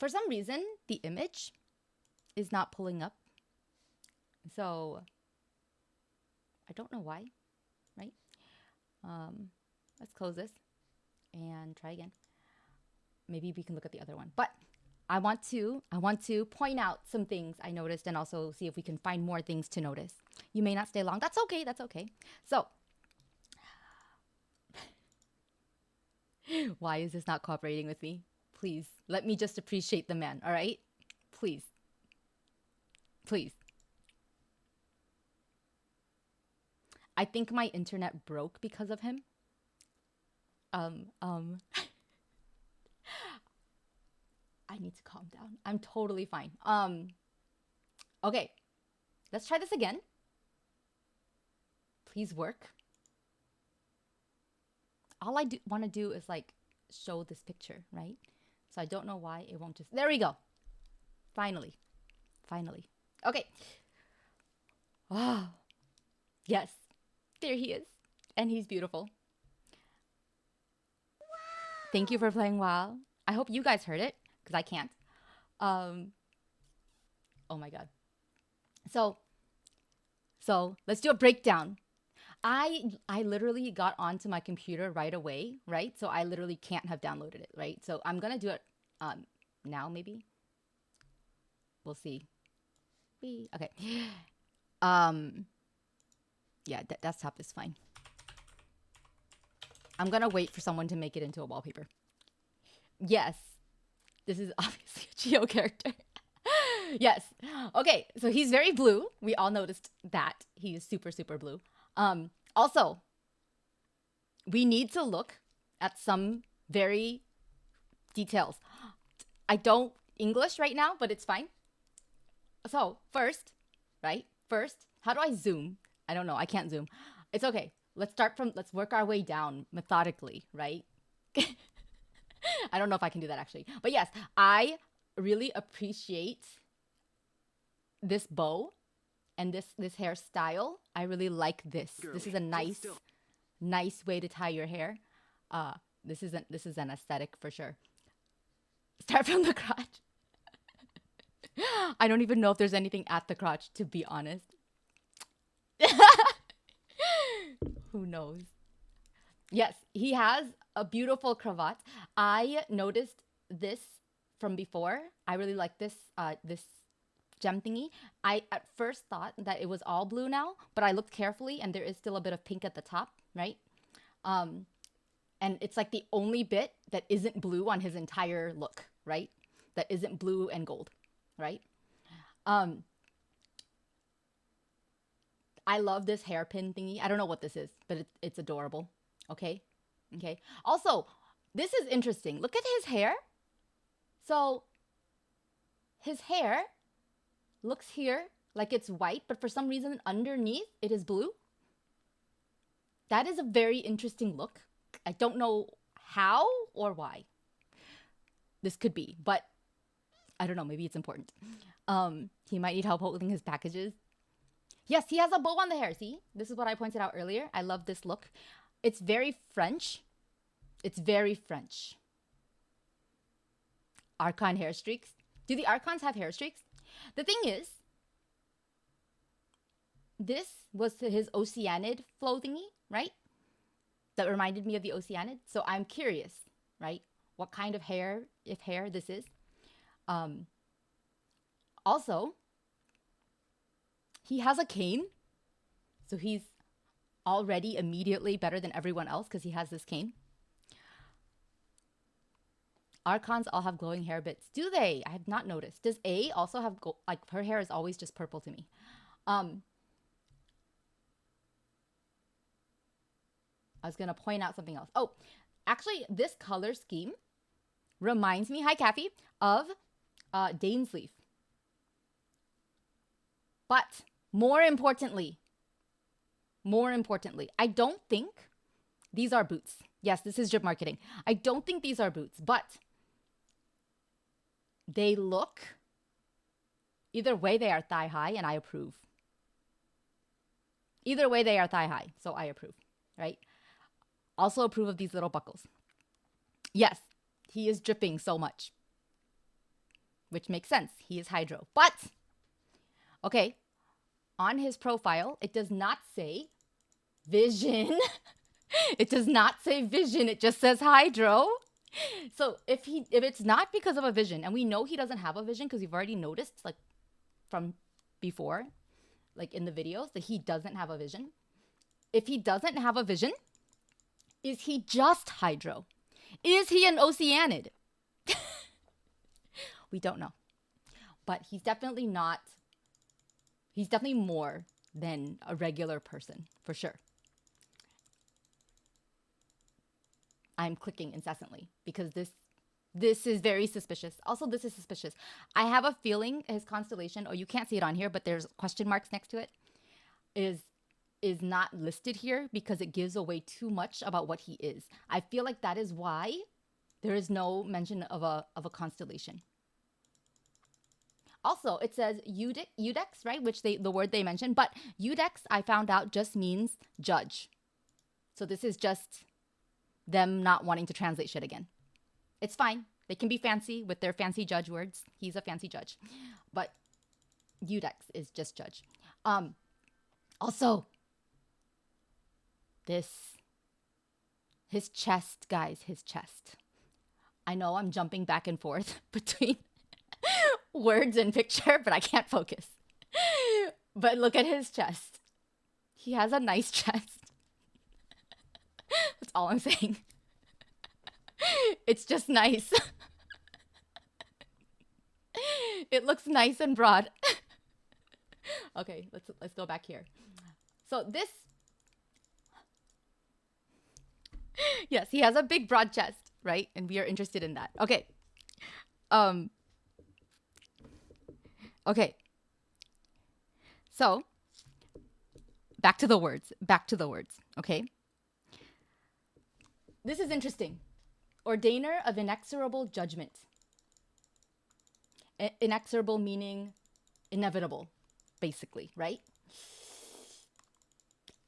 For some reason, the image is not pulling up. So I don't know why, right? Let's close this and try again. Maybe we can look at the other one. But I want to point out some things I noticed and also see if we can find more things to notice. You may not stay long. That's okay. That's okay. So why is this not cooperating with me? Please, let me just appreciate the man, all right? Please. Please. I think my internet broke because of him. I need to calm down. I'm totally fine. Okay. Let's try this again. Please work. All I want to do is like show this picture, right? So I don't know why it won't just... There we go. Finally. Finally. Okay. Oh. Yes. There he is. And he's beautiful. Thank you for playing WoW. I hope you guys heard it, because I can't. Oh my god. So let's do a breakdown. I literally got onto my computer right away, right? So I literally can't have downloaded it, right? So I'm gonna do it now, maybe. We'll see. Okay. Yeah, desktop is fine. I'm gonna wait for someone to make it into a wallpaper. Yes, this is obviously a Geo character. Yes. Okay, so he's very blue. We all noticed that. He is super, super blue. Also, we need to look at some very details. I don't English right now, but it's fine. So first, right? First, how do I zoom? I don't know. I can't zoom. It's okay. Let's work our way down methodically, right? I don't know if I can do that actually. But yes, I really appreciate this bow and this hairstyle. I really like this. Girl, this is a nice way to tie your hair. This is an aesthetic for sure. Start from the crotch. I don't even know if there's anything at the crotch, to be honest. Who knows? Yes, he has a beautiful cravat. I noticed this from before. I really like this this gem thingy. I at first thought that it was all blue now, but I looked carefully and there is still a bit of pink at the top, right? And it's like the only bit that isn't blue on his entire look, right? That isn't blue and gold, right? I love this hairpin thingy. I don't know what this is, but it's adorable. Okay? Okay. Also, this is interesting. Look at his hair. So, his hair looks here like it's white, but for some reason underneath it is blue. That is a very interesting look. I don't know how or why this could be, but I don't know. Maybe it's important. He might need help holding his packages. Yes, he has a bow on the hair. See? This is what I pointed out earlier. I love this look. It's very French. It's very French. Archon hair streaks. Do the Archons have hair streaks? The thing is, this was his Oceanid flow thingy, right? That reminded me of the Oceanid. So I'm curious, right? What kind of hair, if hair, this is. Also, he has a cane. So he's already immediately better than everyone else because he has this cane. Archons all have glowing hair bits. Do they? I have not noticed. Does A also have like her hair is always just purple to me. I was gonna point out something else. Oh, actually, this color scheme reminds me, hi Kathy, of Dainsleif. But more importantly, I don't think these are boots. Yes, this is drip marketing. I don't think these are boots, but they look, either way they are thigh high and I approve. Either way they are thigh high, so I approve, right? Also approve of these little buckles. Yes, he is dripping so much. which makes sense. He is hydro. But, okay, on his profile, it does not say vision. It does not say vision. It just says hydro. So if it's not because of a vision, and we know he doesn't have a vision because we've already noticed, like, from before, like in the videos, that he doesn't have a vision. If he doesn't have a vision, is he just hydro? Is he an oceanid? We don't know. But he's definitely not, he's definitely more than a regular person, for sure. I'm clicking incessantly because this is very suspicious. Also, this is suspicious. I have a feeling his constellation, you can't see it on here, but there's question marks next to it, is not listed here because it gives away too much about what he is. I feel like that is why there is no mention of a constellation. Also, it says Eudex, right? Which the word they mentioned, but Eudex, I found out, just means judge. So this is just them not wanting to translate shit again. It's fine. They can be fancy with their fancy judge words. He's a fancy judge. But Eudex is just judge. Also, his chest, guys, his chest. I know I'm jumping back and forth between words and picture, but I can't focus. But look at his chest. He has a nice chest. That's all I'm saying. It's just nice. It looks nice and broad. Okay, let's go back here. So this, yes, he has a big broad chest, right? And we are interested in that. Okay. Okay. So back to the words. Okay. This is interesting. Ordainer of inexorable judgment. Inexorable meaning inevitable, basically, right?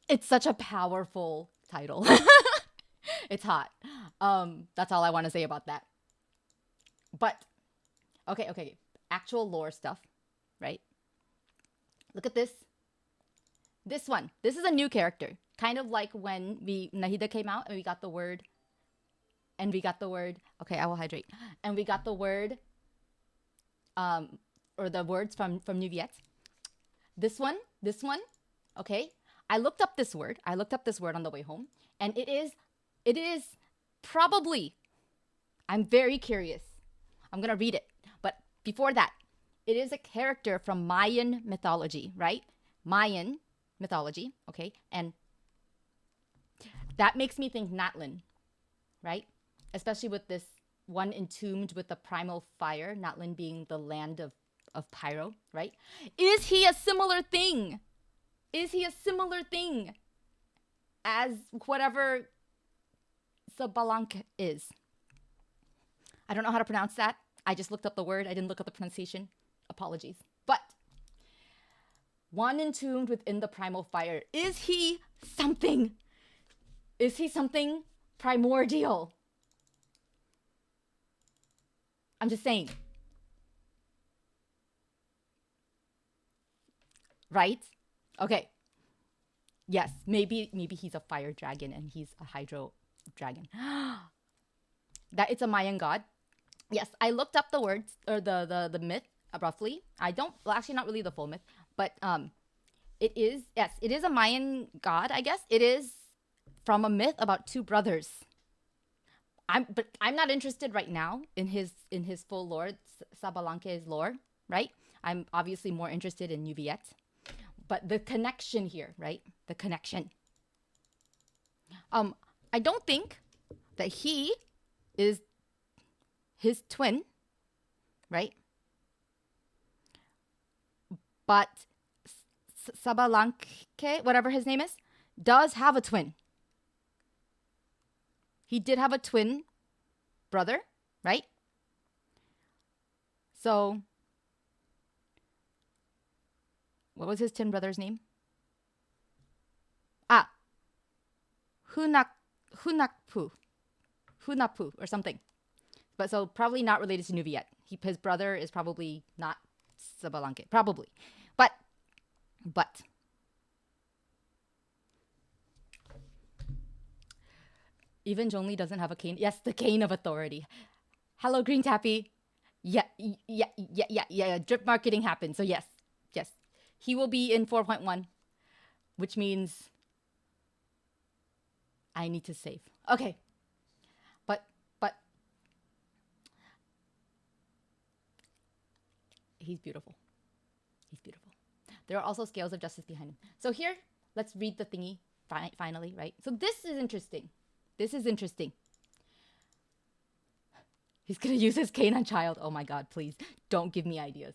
It's such a powerful title. It's hot. That's all I want to say about that. But, okay. Actual lore stuff, right? Look at this. This one. This is a new character. Kind of like when Nahida came out and we got the word, okay, I will hydrate. And we got the word, or the words from Neuvillette. This one, okay. I looked up this word on the way home, and it is probably, I'm very curious. I'm going to read it. But before that, it is a character from Mayan mythology, right? Mayan mythology, okay? And that makes me think Natlin, right? Especially with this one entombed with the primal fire, Natlin being the land of pyro, right? Is he a similar thing? As whatever Sabalanca is? I don't know how to pronounce that. I just looked up the word. I didn't look up the pronunciation. Apologies. But one entombed within the primal fire. Is he something? Is he something primordial? I'm just saying. Right? Okay. Yes, maybe he's a fire dragon and he's a hydro dragon. That it's a Mayan god. Yes, I looked up the words or the myth roughly. Actually not really the full myth, but it is a Mayan god, I guess. It is from a myth about two brothers. But I'm not interested right now in his full lore, Sabalanque's lore, right? I'm obviously more interested in Neuvillette. But the connection here, right? The connection. I don't think that he is his twin, right? But Sabalanque, whatever his name is, does have a twin. He did have a twin brother, right? So, what was his twin brother's name? Hunapu or something. But so probably not related to Neuvillette. His brother is probably not Sabalanque. Probably. But even Zhongli doesn't have a cane. Yes, the cane of authority. Hello, Green Tappy. Yeah. Drip marketing happened. So yes. He will be in 4.1, which means I need to save. Okay. But he's beautiful. There are also scales of justice behind him. So here, let's read the thingy finally, right? So this is interesting. He's going to use his cane on child. Oh my God, please don't give me ideas.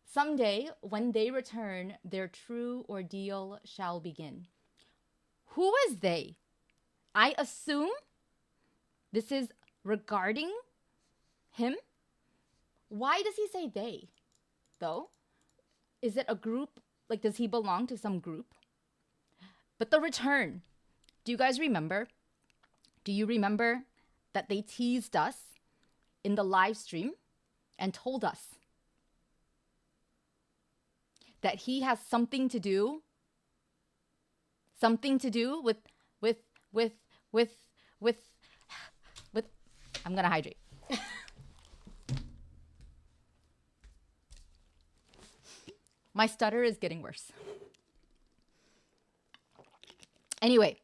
Someday, when they return, their true ordeal shall begin. Who is they? I assume this is regarding him. Why does he say they, though? Is it a group? Like, does he belong to some group? But the return. Do you guys remember? Do you remember that they teased us in the live stream and told us that he has something to do with I'm gonna hydrate. My stutter is getting worse. Anyway,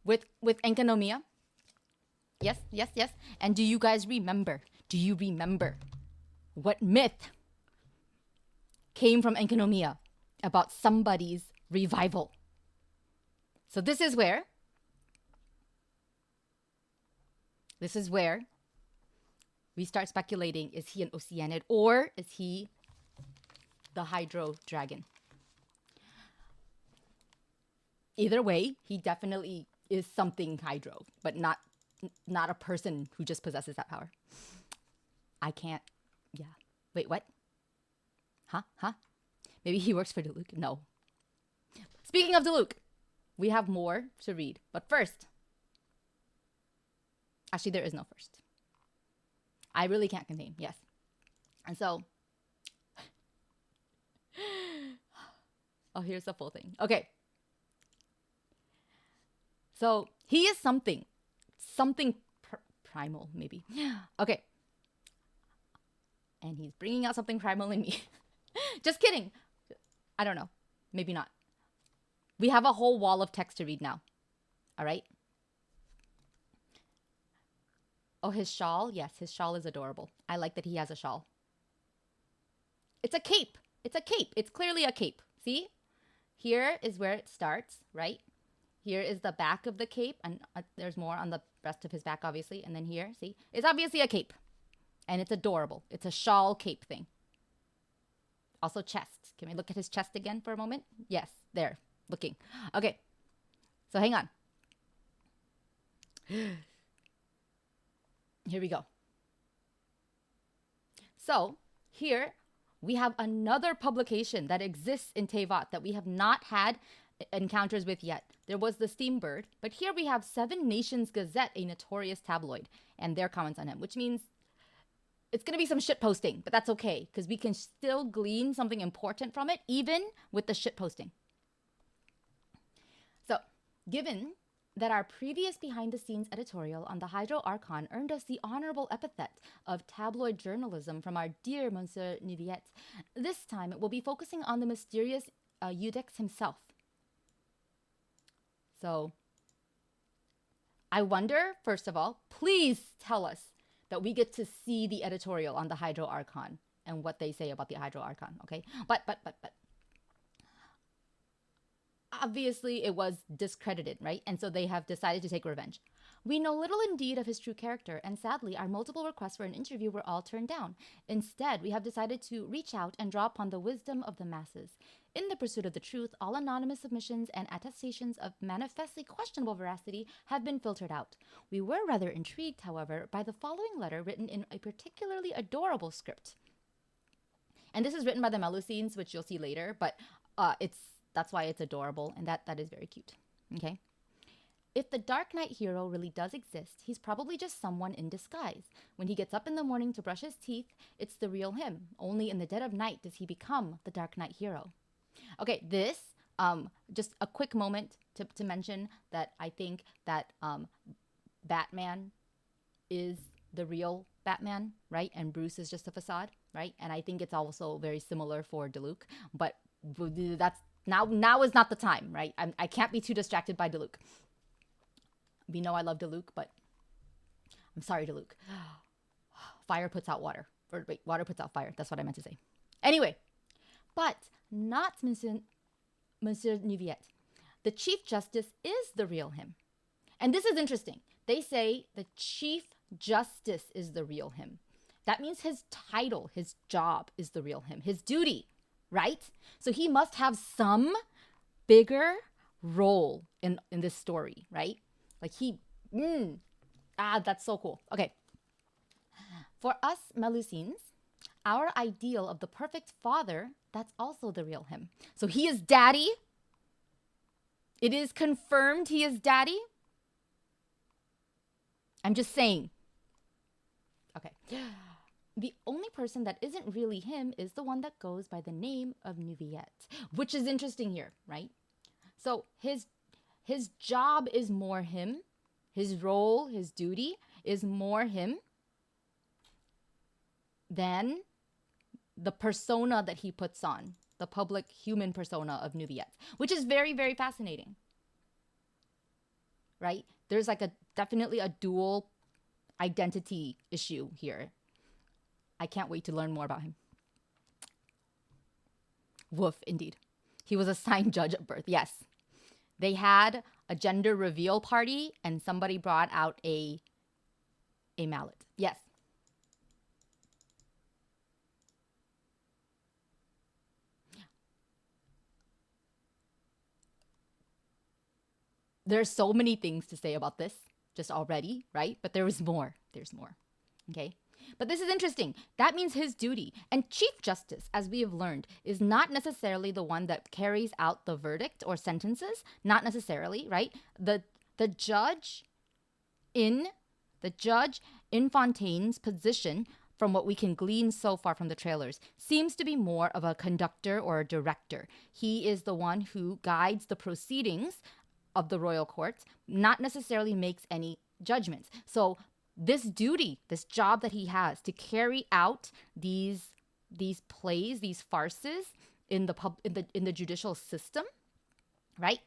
with Enkanomiya. Yes. And do you guys remember? Do you remember what myth came from Enkanomiya about somebody's revival? So this is where we start speculating, is he an Oceanid or is he the Hydro Dragon? Either way, he definitely is something Hydro, but not a person who just possesses that power. I can't. Yeah. Wait, what? Huh? Maybe he works for Diluc? No. Speaking of Diluc, we have more to read. But first, actually, there is no first. I really can't contain. Yes. And so, oh, here's the full thing. Okay. So he is something primal, maybe. Okay. And he's bringing out something primal in me. Just kidding. I don't know. Maybe not. We have a whole wall of text to read now. All right. Oh, his shawl. Yes, his shawl is adorable. I like that he has a shawl. It's a cape. It's clearly a cape. See? Here is where it starts, right? Here is the back of the cape, and there's more on the rest of his back, obviously. And then here, see? It's obviously a cape, and it's adorable. It's a shawl cape thing. Also chest. Can we look at his chest again for a moment? Yes, there, looking. Okay, so hang on. Here we go. So here we have another publication that exists in Tevat that we have not had encounters with yet. There was the Steambird, but here we have Seven Nations Gazette, a notorious tabloid, and their comments on him, which means it's going to be some shit posting, but that's okay because we can still glean something important from it, even with the shit posting. So, given that our previous behind-the-scenes editorial on the Hydro Archon earned us the honorable epithet of tabloid journalism from our dear Monsieur Neuvillette, this time we'll be focusing on the mysterious Eudex himself. So, I wonder, first of all, please tell us that we get to see the editorial on the Hydro Archon and what they say about the Hydro Archon, okay? But obviously it was discredited, right? And so they have decided to take revenge. We know little indeed of his true character, and sadly, our multiple requests for an interview were all turned down. Instead, we have decided to reach out and draw upon the wisdom of the masses. In the pursuit of the truth, all anonymous submissions and attestations of manifestly questionable veracity have been filtered out. We were rather intrigued, however, by the following letter written in a particularly adorable script. And this is written by the Melusines, which you'll see later, but that's why it's adorable, and that is very cute. Okay? If the Dark Knight hero really does exist, he's probably just someone in disguise. When he gets up in the morning to brush his teeth, it's the real him. Only in the dead of night does he become the Dark Knight hero. Okay, this, just a quick moment to mention that I think that Batman is the real Batman, right? And Bruce is just a facade, right? And I think it's also very similar for DeLuke, but that's now is not the time, right? I can't be too distracted by DeLuke. We know I love DeLuke, but I'm sorry, DeLuke. Fire puts out water. Or wait, water puts out fire. That's what I meant to say. Anyway, but not Monsieur Neuvillette. The Chief Justice is the real him. And this is interesting. They say the Chief Justice is the real him. That means his title, his job is the real him, his duty, right? So he must have some bigger role in this story, right? Like that's so cool. Okay. For us Melusines, our ideal of the perfect father, that's also the real him. So he is daddy. It is confirmed he is daddy. I'm just saying. Okay. The only person that isn't really him is the one that goes by the name of Neuvillette, which is interesting here, right? So his job is more him. His role, his duty is more him than the persona that he puts on, the public human persona of Neuvillette, which is very, very fascinating, right? There's like definitely a dual identity issue here. I can't wait to learn more about him. Woof, indeed. He was assigned judge at birth. Yes. They had a gender reveal party and somebody brought out a mallet. Yes. There's so many things to say about this just already, right? But there is more. There's more. Okay? But this is interesting. That means his duty. And Chief Justice, as we have learned, is not necessarily the one that carries out the verdict or sentences. Not necessarily, right? The judge in Fontaine's position, from what we can glean so far from the trailers, seems to be more of a conductor or a director. He is the one who guides the proceedings of the royal courts, not necessarily makes any judgments. So this duty, this job that he has to carry out these plays, these farces in the judicial system, right?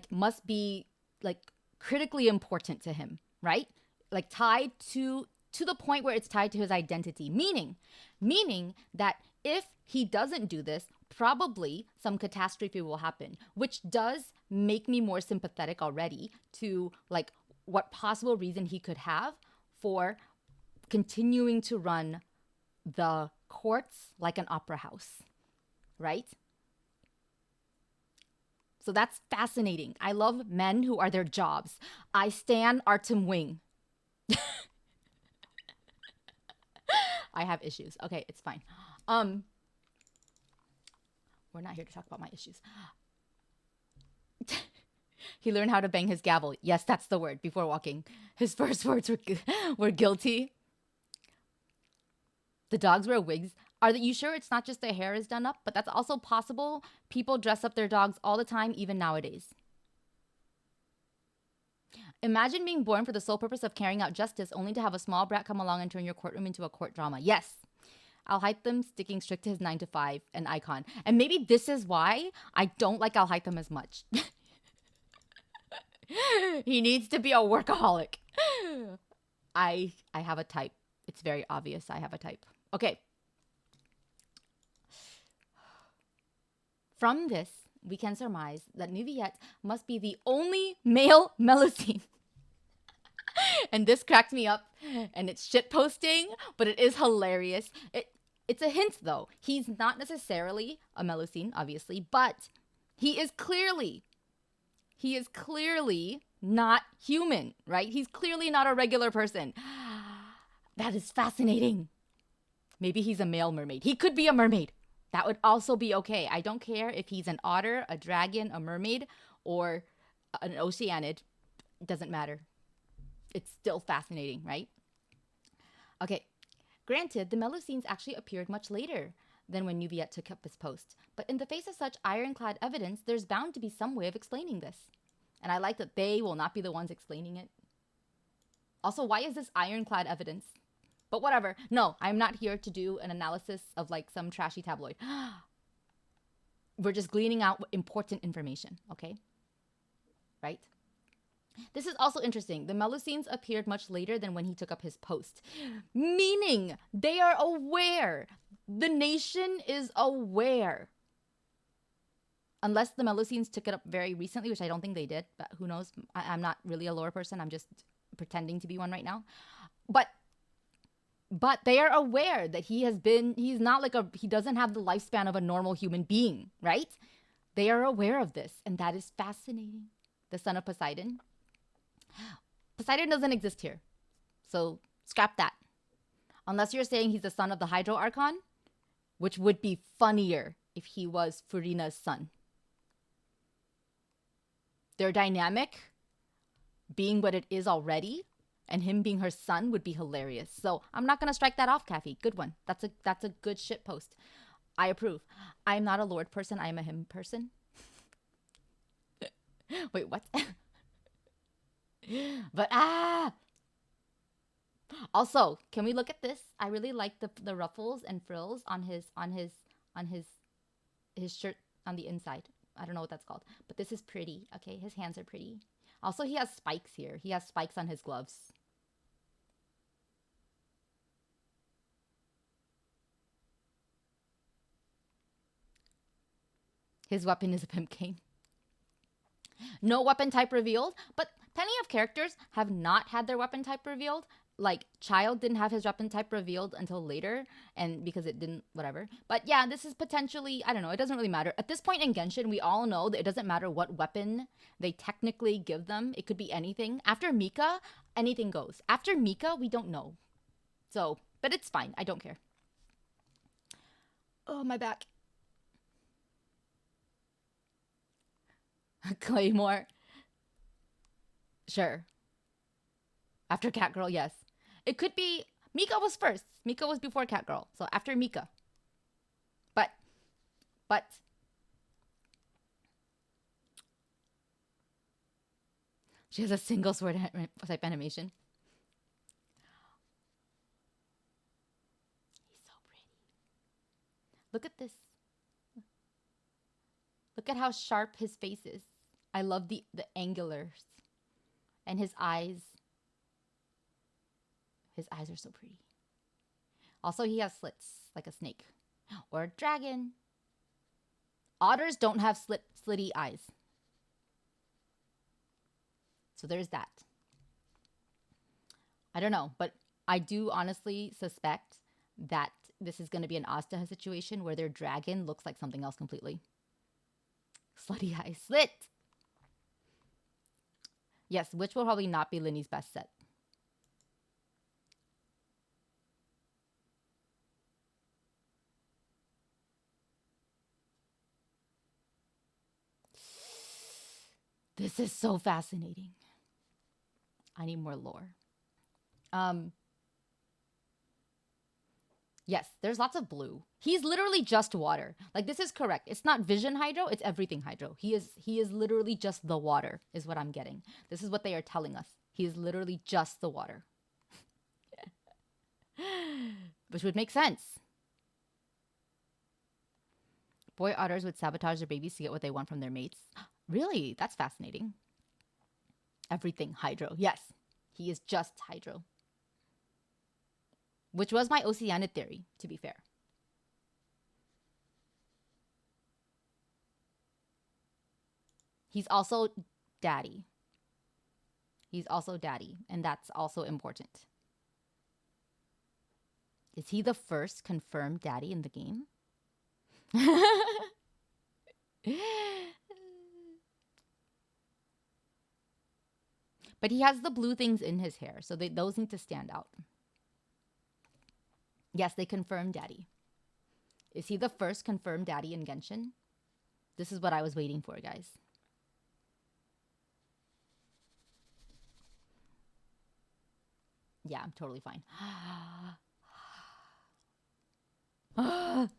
Must be like critically important to him, right? Like tied to the point where it's tied to his identity, meaning that if he doesn't do this, probably some catastrophe will happen, which does make me more sympathetic already to like what possible reason he could have for continuing to run the courts like an opera house, right? So that's fascinating. I love men who are their jobs. I stan Artem Wing. I have issues. Okay, it's fine. We're not here to talk about my issues. He learned how to bang his gavel. Yes, that's the word before walking. His first words were guilty. The dogs wear wigs. Are you sure it's not just their hair is done up? But that's also possible. People dress up their dogs all the time, even nowadays. Imagine being born for the sole purpose of carrying out justice, only to have a small brat come along and turn your courtroom into a court drama. Yes. Al Haytham sticking strict to his 9 to 5, an icon. And maybe this is why I don't like Al Haytham as much. He needs to be a workaholic. I have a type. It's very obvious I have a type. Okay. From this, we can surmise that Neuvillette must be the only male Melusine. And this cracked me up, and it's shitposting, but it is hilarious. It's a hint, though. He's not necessarily a Melusine, obviously, but he is clearly not human, right? He's clearly not a regular person. That is fascinating. Maybe he's a male mermaid. He could be a mermaid. That would also be okay. I don't care if he's an otter, a dragon, a mermaid, or an oceanid. It doesn't matter. It's still fascinating, right? Okay. Granted, the Melusines actually appeared much later than when Neuvillette took up his post. But in the face of such ironclad evidence, there's bound to be some way of explaining this. And I like that they will not be the ones explaining it. Also, why is this ironclad evidence? But whatever. No, I'm not here to do an analysis of like some trashy tabloid. We're just gleaning out important information, okay? Right? This is also interesting. The Melusines appeared much later than when he took up his post, meaning they are aware. The nation is aware. Unless the Melusines took it up very recently, which I don't think they did, but who knows? I'm not really a lore person. I'm just pretending to be one right now. But they are aware that he's not like he doesn't have the lifespan of a normal human being, right? They are aware of this, and that is fascinating. The son of Poseidon. Poseidon doesn't exist here. So scrap that. Unless you're saying he's the son of the Hydro Archon, which would be funnier if he was Furina's son. Their dynamic being what it is already, and him being her son would be hilarious. So I'm not gonna strike that off, Kathy. Good one. That's a good shit post. I approve. I'm not a Lord person. I am a him person. Wait, what? But also, can we look at this? I really like the ruffles and frills on his shirt on the inside. I don't know what that's called, but this is pretty. Okay, his hands are pretty. Also, he has spikes here. He has spikes on his gloves. His weapon is a pimp cane. No weapon type revealed, but plenty of characters have not had their weapon type revealed. Like, Child didn't have his weapon type revealed until later, and because it didn't, whatever. But yeah, this is potentially, I don't know, it doesn't really matter. At this point in Genshin, we all know that it doesn't matter what weapon they technically give them. It could be anything. After Mika, anything goes. After Mika, we don't know. So, but it's fine. I don't care. Oh, my back. Claymore. Sure. After Catgirl, yes. It could be... Mika was first. Mika was before Catgirl. So after Mika. But... She has a single sword type animation. He's so pretty. Look at this. Look at how sharp his face is. I love the angulars. And his eyes. His eyes are so pretty. Also, he has slits, like a snake. Or a dragon. Otters don't have slitty eyes. So there's that. I don't know, but I do honestly suspect that this is going to be an Asta situation where their dragon looks like something else completely. Slutty eye slit. Yes, which will probably not be Linny's best set. This is so fascinating. I need more lore. Yes, there's lots of blue. He's literally just water. Like, this is correct. It's not vision hydro, it's everything hydro. He is literally just the water, is what I'm getting. This is what they are telling us. He is literally just the water. Which would make sense. Boy otters would sabotage their babies to get what they want from their mates. Really? That's fascinating. Everything hydro. Yes, he is just hydro. Which was my Oceanid theory, to be fair. He's also daddy. He's also daddy, and that's also important. Is he the first confirmed daddy in the game? But he has the blue things in his hair, so those need to stand out. Yes, they confirmed daddy. Is he the first confirmed daddy in Genshin? This is what I was waiting for, guys. Yeah, I'm totally fine.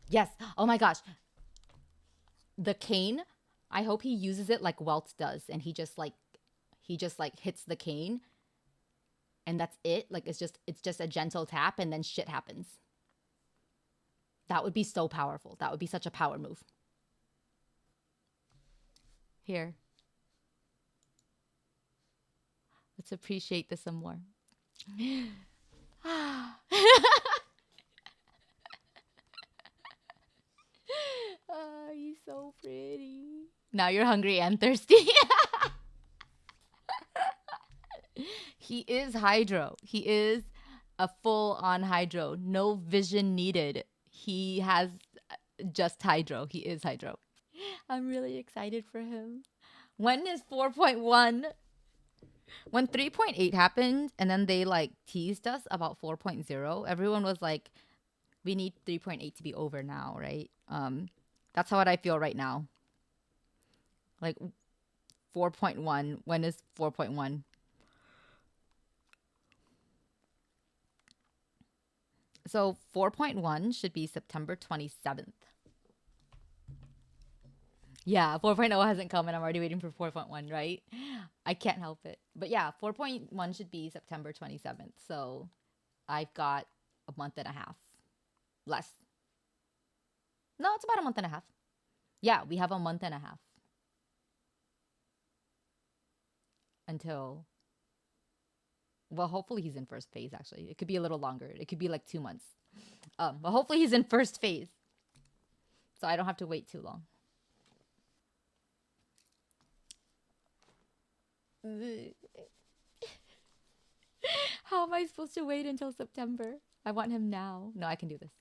Yes. Oh my gosh. The cane, I hope he uses it like Welt does, and he just like hits the cane and that's it. Like it's just a gentle tap and then shit happens. That would be so powerful. That would be such a power move. Here. Let's appreciate this some more. Oh, he's so pretty. Now you're hungry and thirsty. He is Hydro. He is a full on Hydro. No vision needed. He has just Hydro. He is Hydro. I'm really excited for him. When is 4.1? When 3.8 happened and then they like teased us about 4.0, everyone was like, we need 3.8 to be over now, right? That's how I feel right now. Like 4.1, when is 4.1? So 4.1 should be September 27th. Yeah, 4.0 hasn't come and I'm already waiting for 4.1, right? I can't help it. But yeah, 4.1 should be September 27th. So I've got a month and a half. Less. No, it's about a month and a half. Yeah, we have a month and a half until, well, hopefully he's in first phase actually. It could be a little longer. It could be like 2 months. But hopefully he's in first phase. So I don't have to wait too long. How am I supposed to wait until September? I want him now. No, I can do this.